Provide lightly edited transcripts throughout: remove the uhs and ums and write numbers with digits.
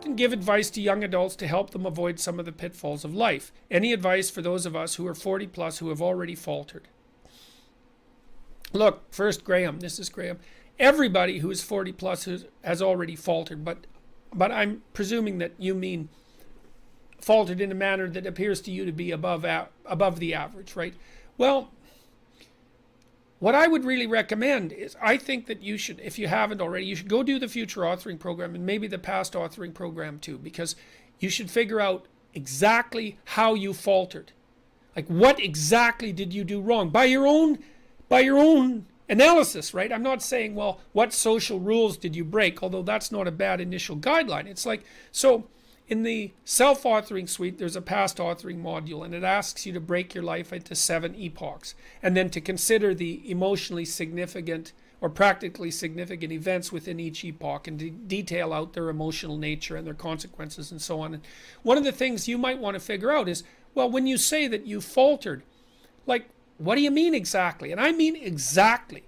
often give advice to young adults to help them avoid some of the pitfalls of life. Any advice for those of us who are 40 plus who have already faltered? Look, first Graham, this is Graham. Everybody who is 40 plus has already faltered, but I'm presuming that you mean faltered in a manner that appears to you to be above the average, right? Well, what I would really recommend is, I think that you should, if you haven't already, you should go do the future authoring program and maybe the past authoring program too, because you should figure out exactly how you faltered. Like, what exactly did you do wrong by your own analysis, right? I'm not saying, well, what social rules did you break? Although that's not a bad initial guideline. It's like, so in the self-authoring suite, there's a past authoring module, and it asks you to break your life into 7 epochs, and then to consider the emotionally significant or practically significant events within each epoch, and to detail out their emotional nature and their consequences and so on. And one of the things you might want to figure out is, well, when you say that you faltered, like, what do you mean exactly? And I mean exactly.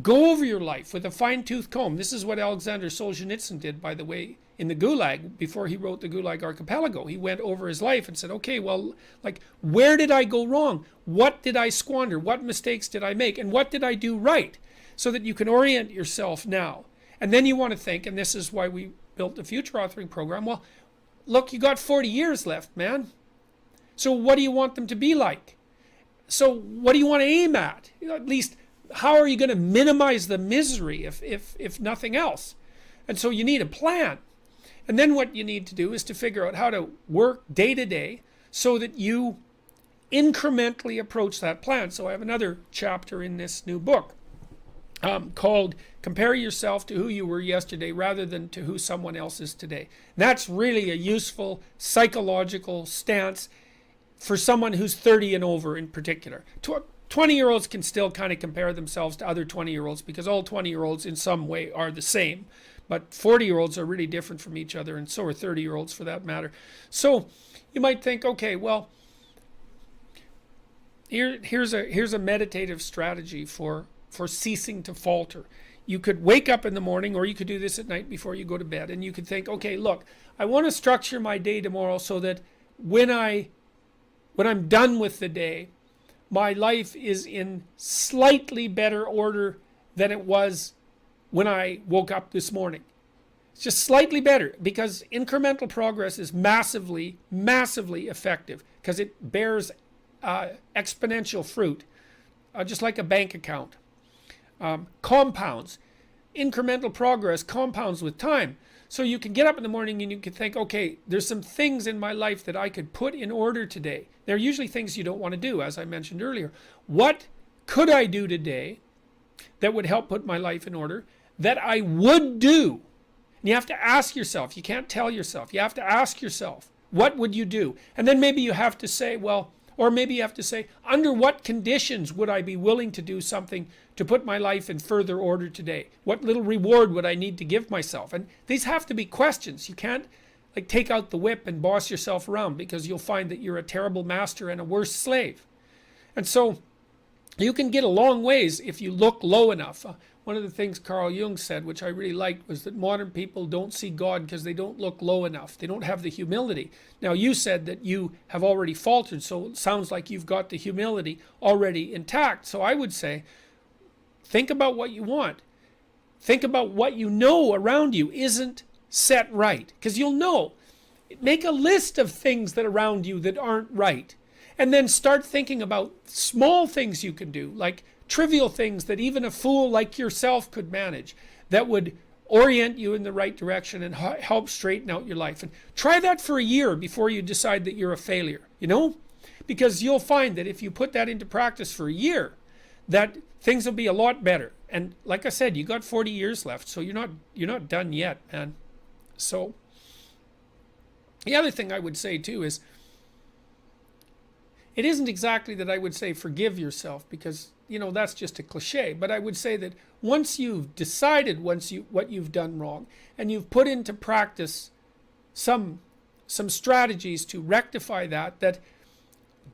Go over your life with a fine-tooth comb. This is what Alexander Solzhenitsyn did, by the way, in the Gulag, before he wrote the Gulag Archipelago. He went over his life and said, okay, well, like, where did I go wrong? What did I squander? What mistakes did I make? And what did I do right? So that you can orient yourself now. And then you want to think, and this is why we built the future authoring program, well, look, you got 40 years left, man. So what do you want them to be like? So what do you want to aim at? You know, at least, how are you going to minimize the misery if nothing else? And so you need a plan. And then what you need to do is to figure out how to work day to day so that you incrementally approach that plan. So I have another chapter in this new book called Compare Yourself to Who You Were Yesterday Rather Than to Who Someone Else Is Today. And that's really a useful psychological stance for someone who's 30 and over in particular. 20-year-olds can still kind of compare themselves to other 20-year-olds because all 20-year-olds in some way are the same. But 40-year-olds are really different from each other, and so are 30-year-olds for that matter. So you might think, okay, well, here's a meditative strategy for ceasing to falter. You could wake up in the morning, or you could do this at night before you go to bed, and you could think, okay, look, I want to structure my day tomorrow so that when I'm done with the day, my life is in slightly better order than it was when I woke up this morning. It's just slightly better, because incremental progress is massively, massively effective, because it bears exponential fruit, just like a bank account. Compounds. Incremental progress compounds with time. So you can get up in the morning and you can think, okay, there's some things in my life that I could put in order today. They're usually things you don't want to do, as I mentioned earlier. What could I do today that would help put my life in order that I would do? And you have to ask yourself. You can't tell yourself. You have to ask yourself, what would you do? And then maybe you have to say, well, or maybe you have to say, under what conditions would I be willing to do something to put my life in further order today? What little reward would I need to give myself? And these have to be questions. You can't like take out the whip and boss yourself around, because you'll find that you're a terrible master and a worse slave. And so you can get a long ways if you look low enough. One of the things Carl Jung said, which I really liked, was that modern people don't see God because they don't look low enough. They don't have the humility. Now, you said that you have already faltered, so it sounds like you've got the humility already intact. So I would say, think about what you want. Think about what you know around you isn't set right, because you'll know. Make a list of things that around you that aren't right, and then start thinking about small things you can do, like trivial things that even a fool like yourself could manage, that would orient you in the right direction and help straighten out your life. And try that for a year before you decide that you're a failure, you know? Because you'll find that if you put that into practice for a year, that things will be a lot better. And like I said, you got 40 years left, so you're not done yet, man. So the other thing I would say too is, it isn't exactly that I would say forgive yourself, because you know that's just a cliche, but I would say that once you've decided what you've done wrong, and you've put into practice some strategies to rectify that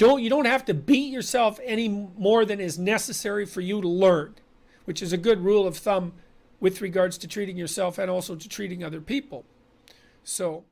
you don't have to beat yourself any more than is necessary for you to learn, which is a good rule of thumb with regards to treating yourself and also to treating other people. So